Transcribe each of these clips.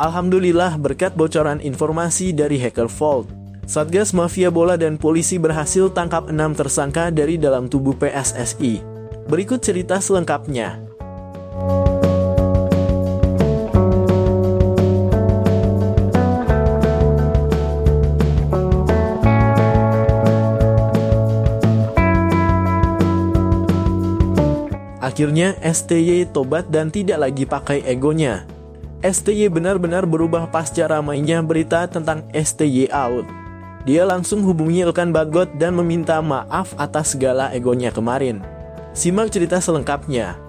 Alhamdulillah berkat bocoran informasi dari Hacker Vault, Satgas Mafia Bola dan polisi berhasil tangkap 6 tersangka dari dalam tubuh PSSI. Berikut cerita selengkapnya. Akhirnya STY tobat dan tidak lagi pakai egonya. STY benar-benar berubah pasca ramainya berita tentang STY out. Dia langsung hubungi Ilkan Bagot dan meminta maaf atas segala egonya kemarin. Simak cerita selengkapnya.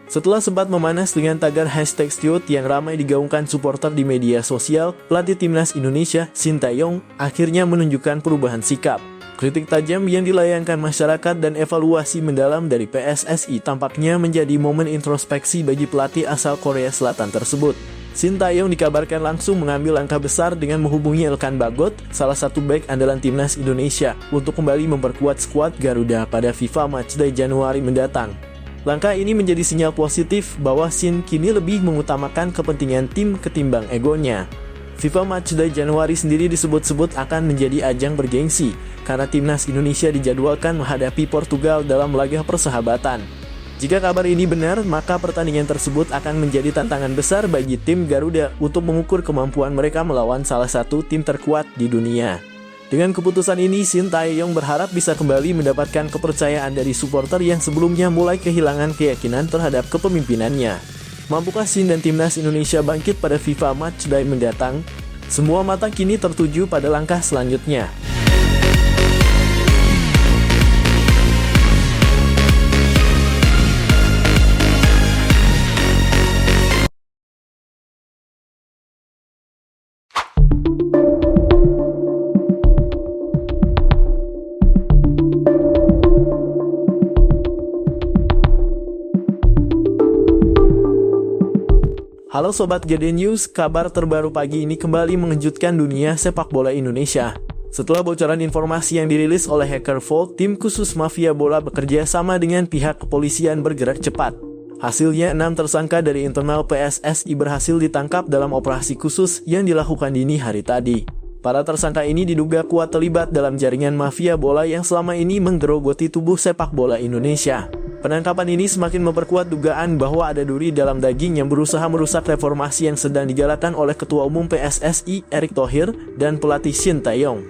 Setelah sempat memanas dengan tagar #Steot yang ramai digaungkan supporter di media sosial, pelatih timnas Indonesia, Shin Tae-yong, akhirnya menunjukkan perubahan sikap. Kritik tajam yang dilayangkan masyarakat dan evaluasi mendalam dari PSSI tampaknya menjadi momen introspeksi bagi pelatih asal Korea Selatan tersebut. Shin Tae-yong dikabarkan langsung mengambil langkah besar dengan menghubungi Ilkan Bagot, salah satu bek andalan timnas Indonesia, untuk kembali memperkuat skuad Garuda pada FIFA Matchday Januari mendatang. Langkah ini menjadi sinyal positif bahwa Shin kini lebih mengutamakan kepentingan tim ketimbang egonya. FIFA Matchday Januari sendiri disebut-sebut akan menjadi ajang bergengsi, karena timnas Indonesia dijadwalkan menghadapi Portugal dalam laga persahabatan. Jika kabar ini benar, maka pertandingan tersebut akan menjadi tantangan besar bagi tim Garuda untuk mengukur kemampuan mereka melawan salah satu tim terkuat di dunia. Dengan keputusan ini, Shin Tae-yong berharap bisa kembali mendapatkan kepercayaan dari supporter yang sebelumnya mulai kehilangan keyakinan terhadap kepemimpinannya. Mampukah Shin dan timnas Indonesia bangkit pada FIFA Matchday mendatang? Semua mata kini tertuju pada langkah selanjutnya. Halo Sobat GD News, kabar terbaru pagi ini kembali mengejutkan dunia sepak bola Indonesia. Setelah bocoran informasi yang dirilis oleh Hacker Vault, tim khusus Mafia Bola bekerja sama dengan pihak kepolisian bergerak cepat. Hasilnya 6 tersangka dari internal PSSI berhasil ditangkap dalam operasi khusus yang dilakukan dini hari tadi. Para tersangka ini diduga kuat terlibat dalam jaringan Mafia Bola yang selama ini menggerogoti tubuh sepak bola Indonesia. Penangkapan ini semakin memperkuat dugaan bahwa ada duri dalam daging yang berusaha merusak reformasi yang sedang digalakan oleh Ketua Umum PSSI Erick Thohir dan pelatih Shin Tae-yong.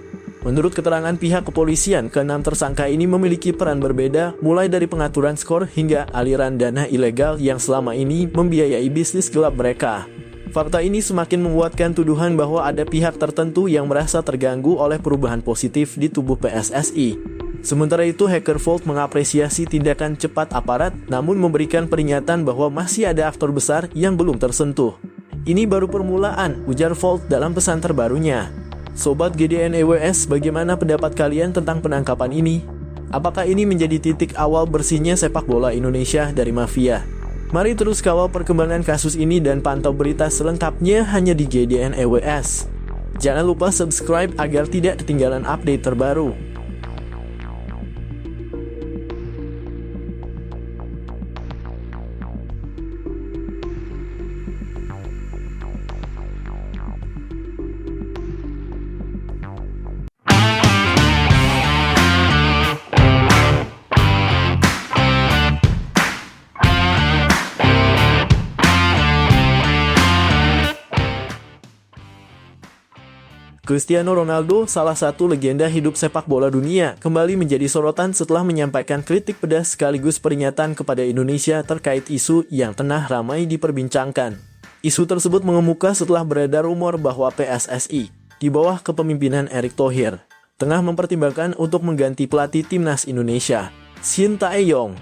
Menurut keterangan pihak kepolisian, ke-6 tersangka ini memiliki peran berbeda, mulai dari pengaturan skor hingga aliran dana ilegal yang selama ini membiayai bisnis gelap mereka. Fakta ini semakin menguatkan tuduhan bahwa ada pihak tertentu yang merasa terganggu oleh perubahan positif di tubuh PSSI. Sementara itu, Hacker Vault mengapresiasi tindakan cepat aparat, namun memberikan peringatan bahwa masih ada aktor besar yang belum tersentuh. Ini baru permulaan, ujar Vault dalam pesan terbarunya. Sobat GDNEWS, bagaimana pendapat kalian tentang penangkapan ini? Apakah ini menjadi titik awal bersihnya sepak bola Indonesia dari mafia? Mari terus kawal perkembangan kasus ini dan pantau berita selengkapnya hanya di GDNEWS. Jangan lupa subscribe agar tidak ketinggalan update terbaru. Cristiano Ronaldo, salah satu legenda hidup sepak bola dunia, kembali menjadi sorotan setelah menyampaikan kritik pedas sekaligus peringatan kepada Indonesia terkait isu yang tengah ramai diperbincangkan. Isu tersebut mengemuka setelah beredar rumor bahwa PSSI, di bawah kepemimpinan Erick Thohir, tengah mempertimbangkan untuk mengganti pelatih timnas Indonesia, Shin Tae-yong,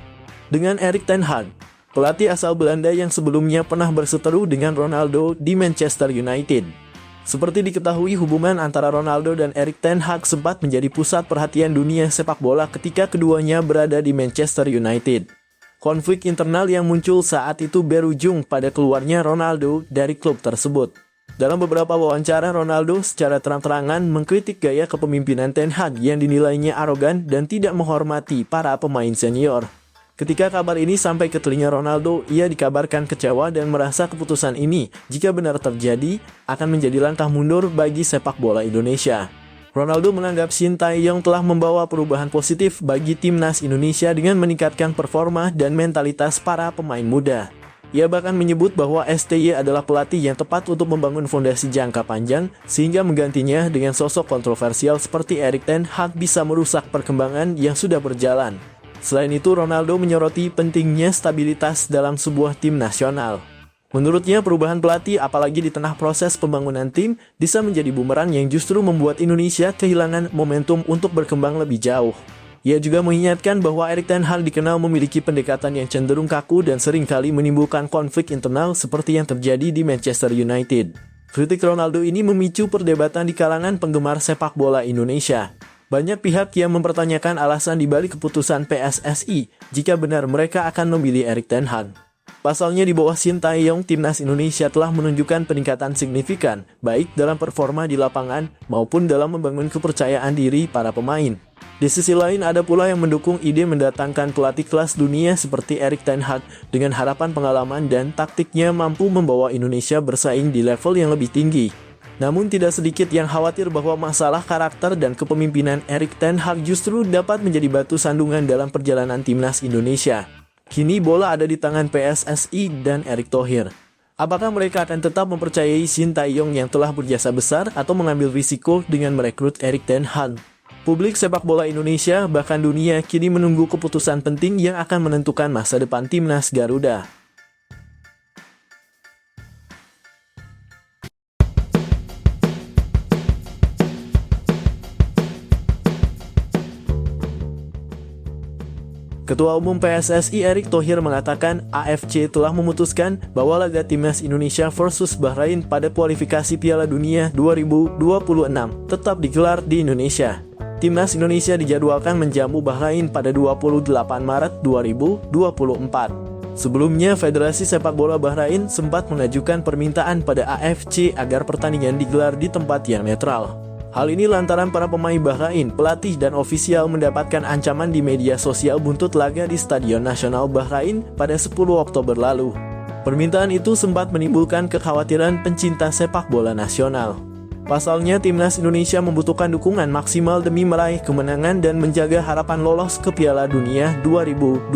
dengan Erik ten Hag, pelatih asal Belanda yang sebelumnya pernah berseteru dengan Ronaldo di Manchester United. Seperti diketahui, hubungan antara Ronaldo dan Erik ten Hag sempat menjadi pusat perhatian dunia sepak bola ketika keduanya berada di Manchester United. Konflik internal yang muncul saat itu berujung pada keluarnya Ronaldo dari klub tersebut. Dalam beberapa wawancara, Ronaldo secara terang-terangan mengkritik gaya kepemimpinan ten Hag yang dinilainya arogan dan tidak menghormati para pemain senior. Ketika kabar ini sampai ke telinga Ronaldo, ia dikabarkan kecewa dan merasa keputusan ini, jika benar terjadi, akan menjadi langkah mundur bagi sepak bola Indonesia. Ronaldo menganggap Shin Tae-yong telah membawa perubahan positif bagi timnas Indonesia dengan meningkatkan performa dan mentalitas para pemain muda. Ia bahkan menyebut bahwa STY adalah pelatih yang tepat untuk membangun fondasi jangka panjang, sehingga menggantinya dengan sosok kontroversial seperti Erik ten Hag bisa merusak perkembangan yang sudah berjalan. Selain itu, Ronaldo menyoroti pentingnya stabilitas dalam sebuah tim nasional. Menurutnya, perubahan pelatih apalagi di tengah proses pembangunan tim bisa menjadi bumerang yang justru membuat Indonesia kehilangan momentum untuk berkembang lebih jauh. Ia juga mengingatkan bahwa Erik ten Hag dikenal memiliki pendekatan yang cenderung kaku dan seringkali menimbulkan konflik internal seperti yang terjadi di Manchester United. Kritik Ronaldo ini memicu perdebatan di kalangan penggemar sepak bola Indonesia. Banyak pihak yang mempertanyakan alasan dibalik keputusan PSSI jika benar mereka akan memilih Erik ten Hag. Pasalnya di bawah Shin Tae-yong, timnas Indonesia telah menunjukkan peningkatan signifikan, baik dalam performa di lapangan maupun dalam membangun kepercayaan diri para pemain. Di sisi lain, ada pula yang mendukung ide mendatangkan pelatih kelas dunia seperti Erik ten Hag dengan harapan pengalaman dan taktiknya mampu membawa Indonesia bersaing di level yang lebih tinggi. Namun tidak sedikit yang khawatir bahwa masalah karakter dan kepemimpinan Erik ten Hag justru dapat menjadi batu sandungan dalam perjalanan timnas Indonesia. Kini bola ada di tangan PSSI dan Erick Thohir. Apakah mereka akan tetap mempercayai Shin Tae-yong yang telah berjasa besar atau mengambil risiko dengan merekrut Erik ten Hag? Publik sepak bola Indonesia bahkan dunia kini menunggu keputusan penting yang akan menentukan masa depan timnas Garuda. Ketua Umum PSSI Erick Thohir mengatakan AFC telah memutuskan bahwa laga timnas Indonesia versus Bahrain pada kualifikasi Piala Dunia 2026 tetap digelar di Indonesia. Timnas Indonesia dijadwalkan menjamu Bahrain pada 28 Maret 2024. Sebelumnya, Federasi Sepak Bola Bahrain sempat mengajukan permintaan pada AFC agar pertandingan digelar di tempat yang netral. Hal ini lantaran para pemain Bahrain, pelatih dan ofisial mendapatkan ancaman di media sosial buntut laga di Stadion Nasional Bahrain pada 10 Oktober lalu. Permintaan itu sempat menimbulkan kekhawatiran pencinta sepak bola nasional. Pasalnya, timnas Indonesia membutuhkan dukungan maksimal demi meraih kemenangan dan menjaga harapan lolos ke Piala Dunia 2026.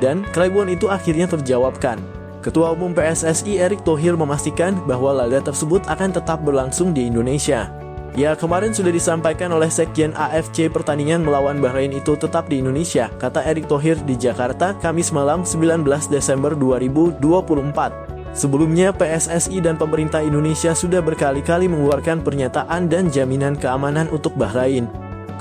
Dan keraguan itu akhirnya terjawabkan. Ketua Umum PSSI Erick Thohir memastikan bahwa laga tersebut akan tetap berlangsung di Indonesia. Ya, kemarin sudah disampaikan oleh Sekjen AFC pertandingan melawan Bahrain itu tetap di Indonesia, kata Erick Thohir di Jakarta, Kamis malam 19 Desember 2024. Sebelumnya, PSSI dan pemerintah Indonesia sudah berkali-kali mengeluarkan pernyataan dan jaminan keamanan untuk Bahrain.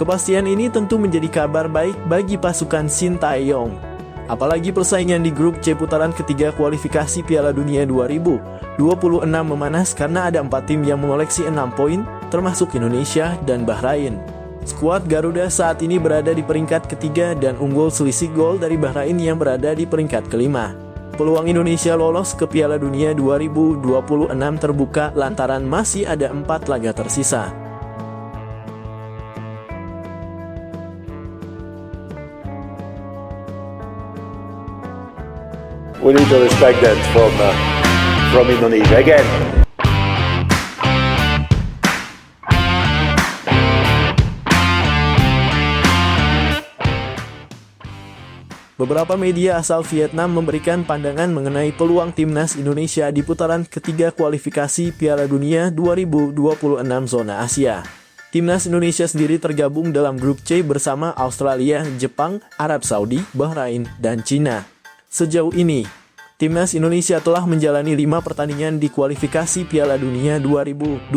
Kepastian ini tentu menjadi kabar baik bagi pasukan Shin Tae-yong. Apalagi persaingan di grup C putaran ketiga kualifikasi Piala Dunia 2026 memanas karena ada 4 tim yang mengoleksi 6 poin, termasuk Indonesia dan Bahrain. Skuad Garuda saat ini berada di peringkat ketiga dan unggul selisih gol dari Bahrain yang berada di peringkat kelima. Peluang Indonesia lolos ke Piala Dunia 2026 terbuka lantaran masih ada 4 laga tersisa. We need to respect that from Indonesia again. Beberapa media asal Vietnam memberikan pandangan mengenai peluang timnas Indonesia di putaran ketiga kualifikasi Piala Dunia 2026 zona Asia. Timnas Indonesia sendiri tergabung dalam grup C bersama Australia, Jepang, Arab Saudi, Bahrain, dan Cina. Sejauh ini, timnas Indonesia telah menjalani 5 pertandingan di kualifikasi Piala Dunia 2026.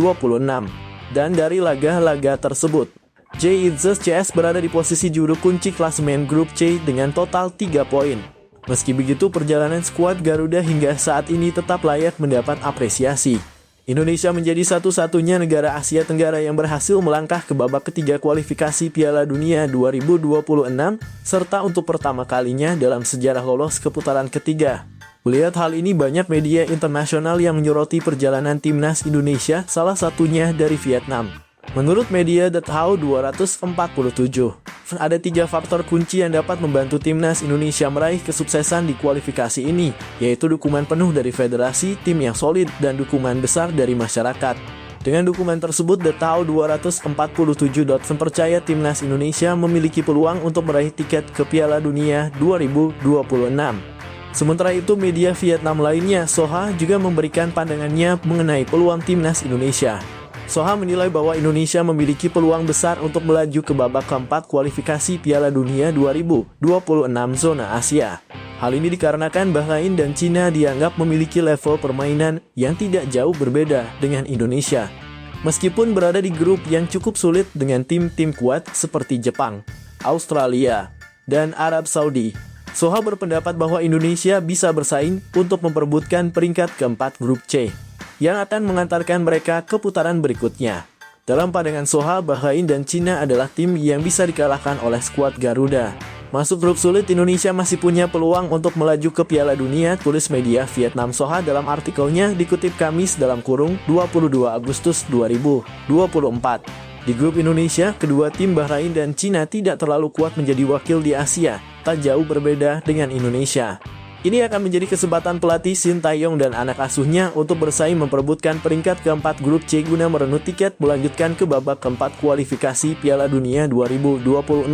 Dan dari laga-laga tersebut, JITZES berada di posisi juru kunci klasemen grup C dengan total 3 poin. Meski begitu, perjalanan skuad Garuda hingga saat ini tetap layak mendapat apresiasi. Indonesia menjadi satu-satunya negara Asia Tenggara yang berhasil melangkah ke babak ketiga kualifikasi Piala Dunia 2026, serta untuk pertama kalinya dalam sejarah lolos ke putaran ketiga. Melihat hal ini, banyak media internasional yang menyoroti perjalanan timnas Indonesia, salah satunya dari Vietnam. Menurut media The How 247, ada 3 faktor kunci yang dapat membantu timnas Indonesia meraih kesuksesan di kualifikasi ini, yaitu dukungan penuh dari federasi, tim yang solid, dan dukungan besar dari masyarakat. Dengan dukungan tersebut, The How 247 percaya timnas Indonesia memiliki peluang untuk meraih tiket ke Piala Dunia 2026. Sementara itu, media Vietnam lainnya, Soha, juga memberikan pandangannya mengenai peluang timnas Indonesia. Soha menilai bahwa Indonesia memiliki peluang besar untuk melaju ke babak keempat kualifikasi Piala Dunia 2026 zona Asia. Hal ini dikarenakan Bahrain dan Cina dianggap memiliki level permainan yang tidak jauh berbeda dengan Indonesia. Meskipun berada di grup yang cukup sulit dengan tim-tim kuat seperti Jepang, Australia, dan Arab Saudi, Soha berpendapat bahwa Indonesia bisa bersaing untuk memperebutkan peringkat keempat grup C, yang akan mengantarkan mereka ke putaran berikutnya. Dalam pandangan Soha, Bahrain dan Cina adalah tim yang bisa dikalahkan oleh skuad Garuda. Masuk grup sulit, Indonesia masih punya peluang untuk melaju ke Piala Dunia, tulis media Vietnam Soha dalam artikelnya dikutip Kamis (22 Agustus 2024). Di grup Indonesia, kedua tim Bahrain dan Cina tidak terlalu kuat menjadi wakil di Asia, tak jauh berbeda dengan Indonesia. Ini akan menjadi kesempatan pelatih Shin Tae-yong dan anak asuhnya untuk bersaing memperebutkan peringkat keempat grup C guna merenut tiket melanjutkan ke babak keempat kualifikasi Piala Dunia 2026.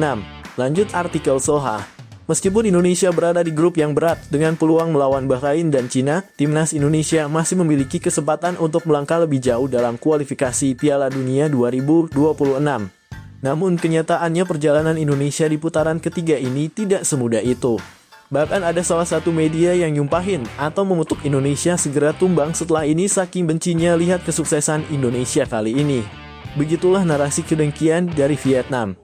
Lanjut artikel Soha. Meskipun Indonesia berada di grup yang berat dengan peluang melawan Bahrain dan Cina, timnas Indonesia masih memiliki kesempatan untuk melangkah lebih jauh dalam kualifikasi Piala Dunia 2026. Namun kenyataannya perjalanan Indonesia di putaran ketiga ini tidak semudah itu. Bahkan ada salah satu media yang nyumpahin atau mengutuk Indonesia segera tumbang setelah ini saking bencinya lihat kesuksesan Indonesia kali ini. Begitulah narasi kedengkian dari Vietnam.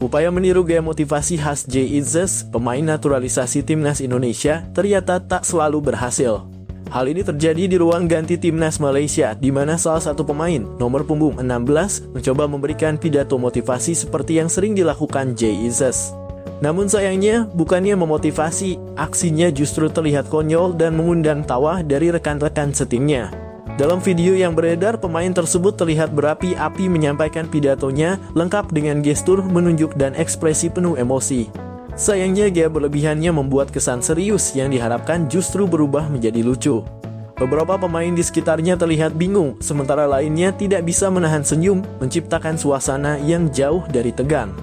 Upaya meniru gaya motivasi khas Jay Itzes, pemain naturalisasi timnas Indonesia, ternyata tak selalu berhasil. Hal ini terjadi di ruang ganti timnas Malaysia, di mana salah satu pemain, nomor punggung 16, mencoba memberikan pidato motivasi seperti yang sering dilakukan Jay Itzes. Namun sayangnya, bukannya memotivasi, aksinya justru terlihat konyol dan mengundang tawa dari rekan-rekan setimnya. Dalam video yang beredar, pemain tersebut terlihat berapi-api menyampaikan pidatonya, lengkap dengan gestur menunjuk dan ekspresi penuh emosi. Sayangnya, gaya berlebihannya membuat kesan serius yang diharapkan justru berubah menjadi lucu. Beberapa pemain di sekitarnya terlihat bingung, sementara lainnya tidak bisa menahan senyum, menciptakan suasana yang jauh dari tegang.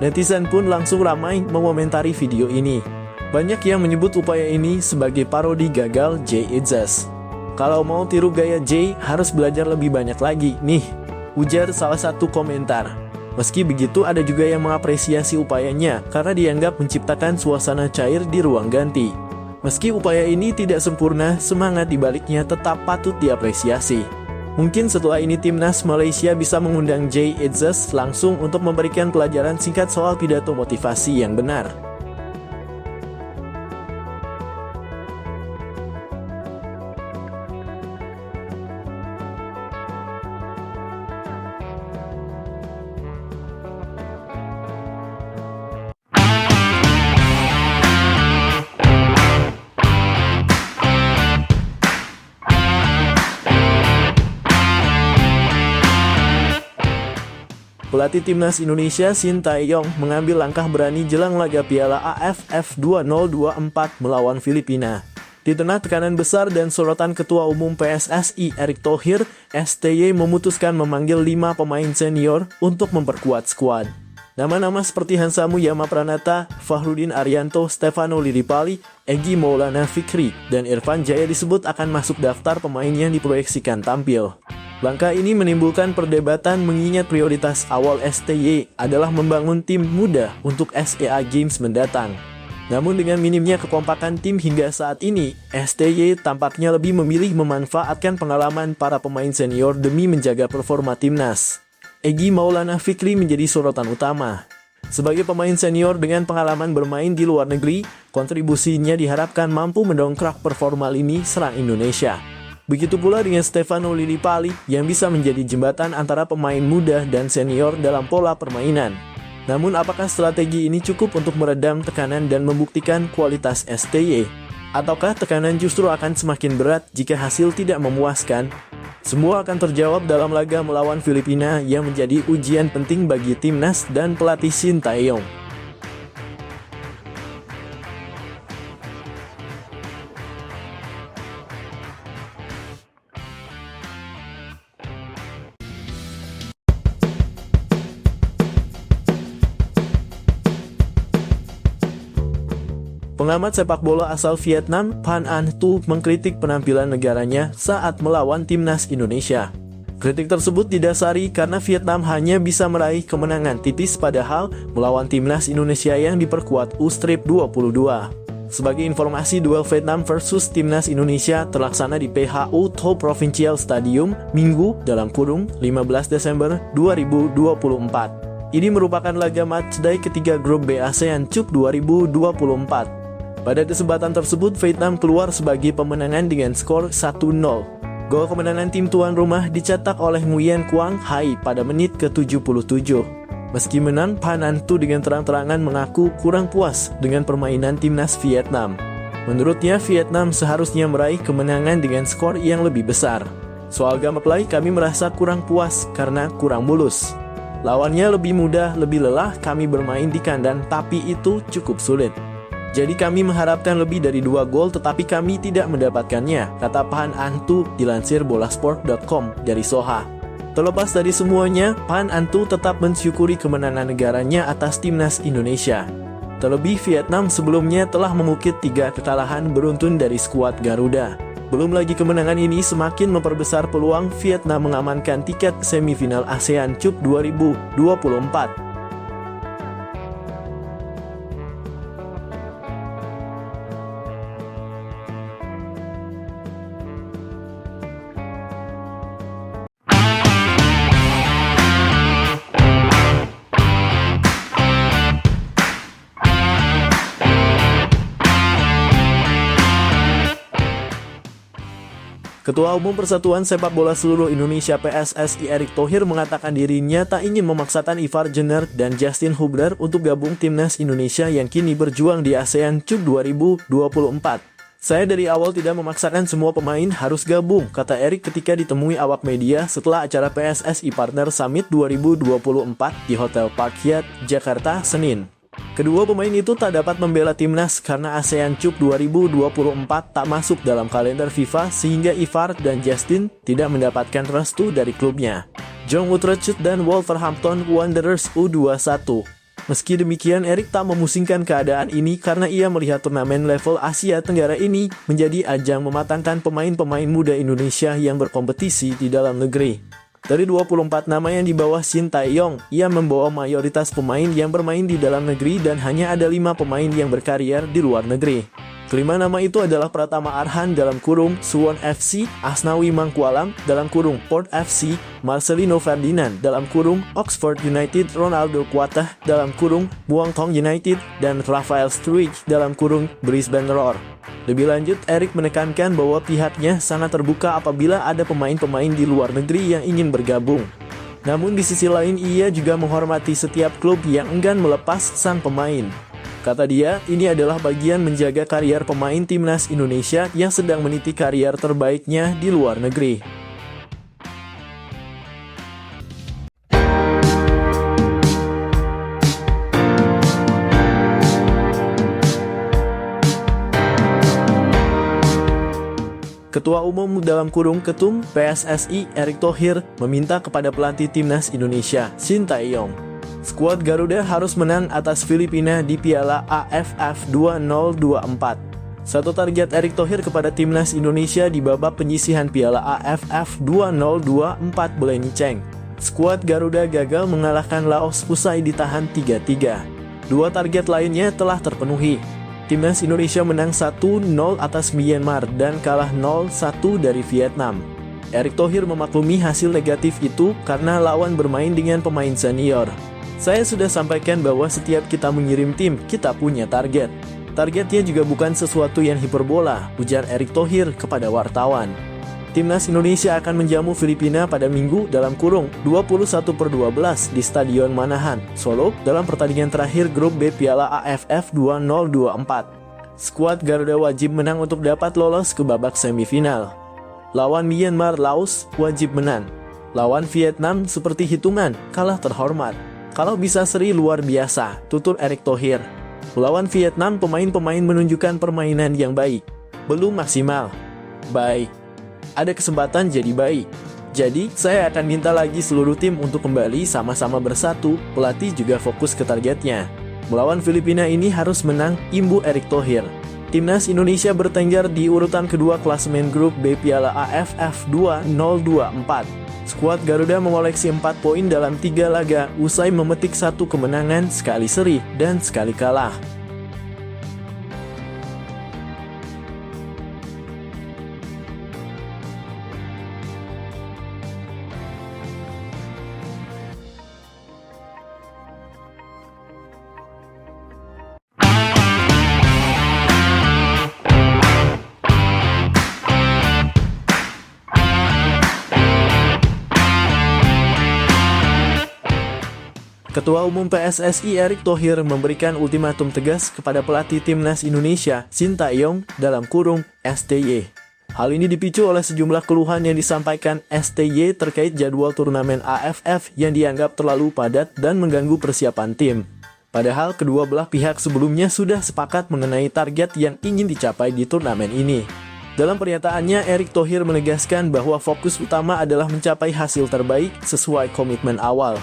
Netizen pun langsung ramai mengomentari video ini. Banyak yang menyebut upaya ini sebagai parodi gagal Jay Itzes. Kalau mau tiru gaya Jay, harus belajar lebih banyak lagi, nih, ujar salah satu komentar. Meski begitu, ada juga yang mengapresiasi upayanya karena dianggap menciptakan suasana cair di ruang ganti. Meski upaya ini tidak sempurna, semangat dibaliknya tetap patut diapresiasi. Mungkin setelah ini timnas Malaysia bisa mengundang Jay Itzes langsung untuk memberikan pelajaran singkat soal pidato motivasi yang benar. Pelatih timnas Indonesia Shin Tae-yong mengambil langkah berani jelang laga Piala AFF 2024 melawan Filipina. Di tengah tekanan besar dan sorotan Ketua Umum PSSI Erick Thohir, STY memutuskan memanggil 5 pemain senior untuk memperkuat skuad. Nama-nama seperti Hansamu Yamapranata, Fahrudin Arianto, Stefano Lillipali, Egy Maulana Fikri, dan Irfan Jaya disebut akan masuk daftar pemain yang diproyeksikan tampil. Langkah ini menimbulkan perdebatan mengingat prioritas awal STY adalah membangun tim muda untuk SEA Games mendatang. Namun dengan minimnya kekompakan tim hingga saat ini, STY tampaknya lebih memilih memanfaatkan pengalaman para pemain senior demi menjaga performa timnas. Egy Maulana Fikri menjadi sorotan utama. Sebagai pemain senior dengan pengalaman bermain di luar negeri, kontribusinya diharapkan mampu mendongkrak performa lini serang Indonesia. Begitu pula dengan Stefano Lillipali yang bisa menjadi jembatan antara pemain muda dan senior dalam pola permainan. Namun apakah strategi ini cukup untuk meredam tekanan dan membuktikan kualitas STY? Ataukah tekanan justru akan semakin berat jika hasil tidak memuaskan? Semua akan terjawab dalam laga melawan Filipina yang menjadi ujian penting bagi timnas dan pelatih Shin Tae-yong. Pengamat sepak bola asal Vietnam, Phan Anh Tu, mengkritik penampilan negaranya saat melawan timnas Indonesia. Kritik tersebut didasari karena Vietnam hanya bisa meraih kemenangan tipis padahal melawan timnas Indonesia yang diperkuat U-Strip 22. Sebagai informasi, duel Vietnam versus timnas Indonesia terlaksana di PHU Tho Provincial Stadium, Minggu (15 Desember 2024). Ini merupakan laga matchday ketiga grup B ASEAN Cup 2024. Pada kesempatan tersebut, Vietnam keluar sebagai pemenangan dengan skor 1-0. Gol kemenangan tim tuan rumah dicetak oleh Nguyen Quang Hai pada menit ke-77. Meski menang, Phan Anh Tu dengan terang-terangan mengaku kurang puas dengan permainan timnas Vietnam. Menurutnya, Vietnam seharusnya meraih kemenangan dengan skor yang lebih besar. Soal gameplay, kami merasa kurang puas karena kurang mulus. Lawannya lebih mudah, lebih lelah, kami bermain di kandang, tapi itu cukup sulit. Jadi kami mengharapkan lebih dari 2 gol tetapi kami tidak mendapatkannya, kata Phan Anh Tu dilansir bolasport.com dari Soha. Terlepas dari semuanya, Phan Anh Tu tetap mensyukuri kemenangan negaranya atas timnas Indonesia. Terlebih Vietnam sebelumnya telah mengukit 3 kekalahan beruntun dari skuad Garuda. Belum lagi kemenangan ini semakin memperbesar peluang Vietnam mengamankan tiket semifinal ASEAN Cup 2024. Ketua Umum Persatuan Sepak Bola Seluruh Indonesia PSSI Erick Thohir mengatakan dirinya tak ingin memaksakan Ivar Jenner dan Justin Hubner untuk gabung timnas Indonesia yang kini berjuang di ASEAN Cup 2024. Saya dari awal tidak memaksakan semua pemain harus gabung, kata Erick ketika ditemui awak media setelah acara PSSI Partner Summit 2024 di Hotel Park Hyatt, Jakarta, Senin. Kedua pemain itu tak dapat membela timnas karena ASEAN Cup 2024 tak masuk dalam kalender FIFA sehingga Ivar dan Justin tidak mendapatkan restu dari klubnya, Jong Utrecht dan Wolverhampton Wanderers U21. Meski demikian, Erick tak memusingkan keadaan ini karena ia melihat turnamen level Asia Tenggara ini menjadi ajang mematangkan pemain-pemain muda Indonesia yang berkompetisi di dalam negeri. Dari 24 nama yang dibawa Shin Tae-yong, ia membawa mayoritas pemain yang bermain di dalam negeri dan hanya ada 5 pemain yang berkarier di luar negeri. Kelima nama itu adalah Pratama Arhan (Suwon FC), Asnawi Mangkualam (Port FC), Marcelino Ferdinand (Oxford United), Ronaldo Quatah (Muangthong United), dan Rafael Struijk (Brisbane Roar). Lebih lanjut, Erick menekankan bahwa pihaknya sangat terbuka apabila ada pemain-pemain di luar negeri yang ingin bergabung. Namun di sisi lain ia juga menghormati setiap klub yang enggan melepas sang pemain. Kata dia, ini adalah bagian menjaga karier pemain timnas Indonesia yang sedang meniti karier terbaiknya di luar negeri. Ketua Umum (Ketum) PSSI Erick Thohir meminta kepada pelatih timnas Indonesia, Shin Tae-yong, skuad Garuda harus menang atas Filipina di Piala AFF 2024. Satu target Erick Thohir kepada timnas Indonesia di babak penyisihan Piala AFF 2024 Belenceng. Skuad Garuda gagal mengalahkan Laos usai ditahan 3-3. 2 target lainnya telah terpenuhi. Timnas Indonesia menang 1-0 atas Myanmar dan kalah 0-1 dari Vietnam. Erick Thohir memaklumi hasil negatif itu karena lawan bermain dengan pemain senior. Saya sudah sampaikan bahwa setiap kita mengirim tim, kita punya target. Targetnya juga bukan sesuatu yang hiperbola, ujar Erick Thohir kepada wartawan. Timnas Indonesia akan menjamu Filipina pada Minggu (21/12) di Stadion Manahan, Solo dalam pertandingan terakhir grup B Piala AFF 2024. Skuad Garuda wajib menang untuk dapat lolos ke babak semifinal. Lawan Myanmar, Laos wajib menang. Lawan Vietnam seperti hitungan, kalah terhormat. Kalau bisa seri luar biasa, tutur Erick Thohir. Lawan Vietnam pemain-pemain menunjukkan permainan yang baik. Belum maksimal. Baik. Ada kesempatan jadi baik. Jadi, saya akan minta lagi seluruh tim untuk kembali sama-sama bersatu, pelatih juga fokus ke targetnya. Melawan Filipina ini harus menang, imbu Erick Thohir. Timnas Indonesia bertengger di urutan kedua klasemen grup B Piala AFF 2024. Skuad Garuda mengoleksi 4 poin dalam 3 laga, usai memetik 1 kemenangan, sekali seri, dan sekali kalah. Ketua Umum PSSI Erick Thohir memberikan ultimatum tegas kepada pelatih Timnas Indonesia Sintayong (STY). Hal ini dipicu oleh sejumlah keluhan yang disampaikan STY terkait jadwal turnamen AFF yang dianggap terlalu padat dan mengganggu persiapan tim. Padahal kedua belah pihak sebelumnya sudah sepakat mengenai target yang ingin dicapai di turnamen ini. Dalam pernyataannya, Erick Thohir menegaskan bahwa fokus utama adalah mencapai hasil terbaik sesuai komitmen awal.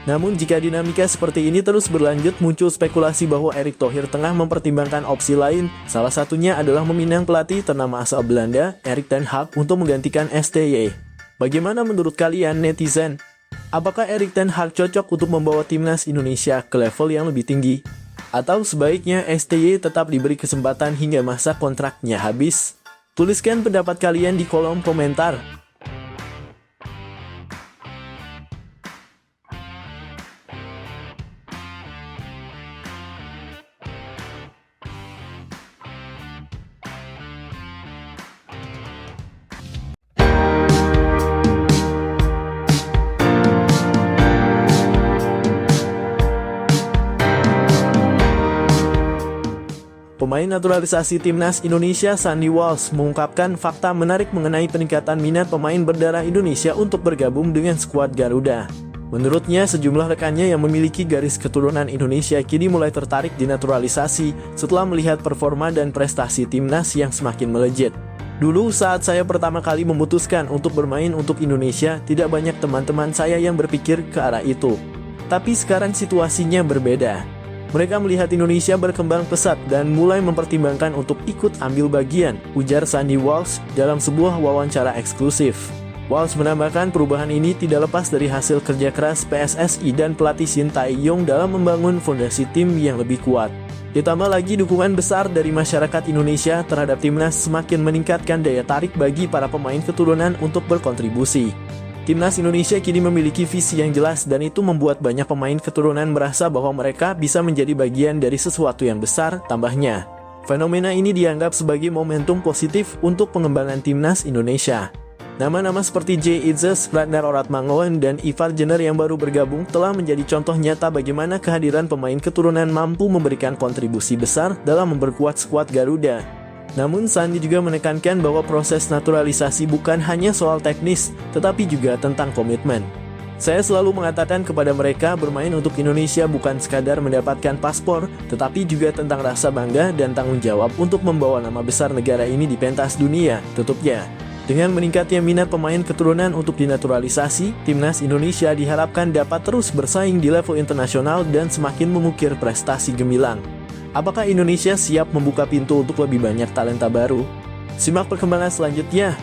Namun jika dinamika seperti ini terus berlanjut, muncul spekulasi bahwa Erick Thohir tengah mempertimbangkan opsi lain. Salah satunya adalah meminang pelatih ternama asal Belanda, Erik ten Hag, untuk menggantikan STY. Bagaimana menurut kalian netizen? Apakah Erik ten Hag cocok untuk membawa timnas Indonesia ke level yang lebih tinggi? Atau sebaiknya STY tetap diberi kesempatan hingga masa kontraknya habis? Tuliskan pendapat kalian di kolom komentar. Pemain naturalisasi Timnas Indonesia Sandy Walsh mengungkapkan fakta menarik mengenai peningkatan minat pemain berdarah Indonesia untuk bergabung dengan skuad Garuda. Menurutnya, sejumlah rekannya yang memiliki garis keturunan Indonesia kini mulai tertarik dinaturalisasi setelah melihat performa dan prestasi timnas yang semakin melejit. Dulu saat saya pertama kali memutuskan untuk bermain untuk Indonesia, tidak banyak teman-teman saya yang berpikir ke arah itu. Tapi sekarang situasinya berbeda. Mereka melihat Indonesia berkembang pesat dan mulai mempertimbangkan untuk ikut ambil bagian, ujar Sandy Walsh dalam sebuah wawancara eksklusif. Walsh menambahkan perubahan ini tidak lepas dari hasil kerja keras PSSI dan pelatih Sintayong dalam membangun fondasi tim yang lebih kuat. Ditambah lagi dukungan besar dari masyarakat Indonesia terhadap timnas semakin meningkatkan daya tarik bagi para pemain keturunan untuk berkontribusi. Timnas Indonesia kini memiliki visi yang jelas dan itu membuat banyak pemain keturunan merasa bahwa mereka bisa menjadi bagian dari sesuatu yang besar, tambahnya. Fenomena ini dianggap sebagai momentum positif untuk pengembangan timnas Indonesia. Nama-nama seperti J. Itzes, Ratnar Oratmangoen, dan Ivar Jenner yang baru bergabung telah menjadi contoh nyata bagaimana kehadiran pemain keturunan mampu memberikan kontribusi besar dalam memperkuat skuad Garuda. Namun Sandy juga menekankan bahwa proses naturalisasi bukan hanya soal teknis, tetapi juga tentang komitmen. Saya selalu mengatakan kepada mereka bermain untuk Indonesia bukan sekadar mendapatkan paspor, tetapi juga tentang rasa bangga dan tanggung jawab untuk membawa nama besar negara ini di pentas dunia, tutupnya. Dengan meningkatnya minat pemain keturunan untuk dinaturalisasi, timnas Indonesia diharapkan dapat terus bersaing di level internasional dan semakin mengukir prestasi gemilang. Apakah Indonesia siap membuka pintu untuk lebih banyak talenta baru? Simak perkembangan selanjutnya.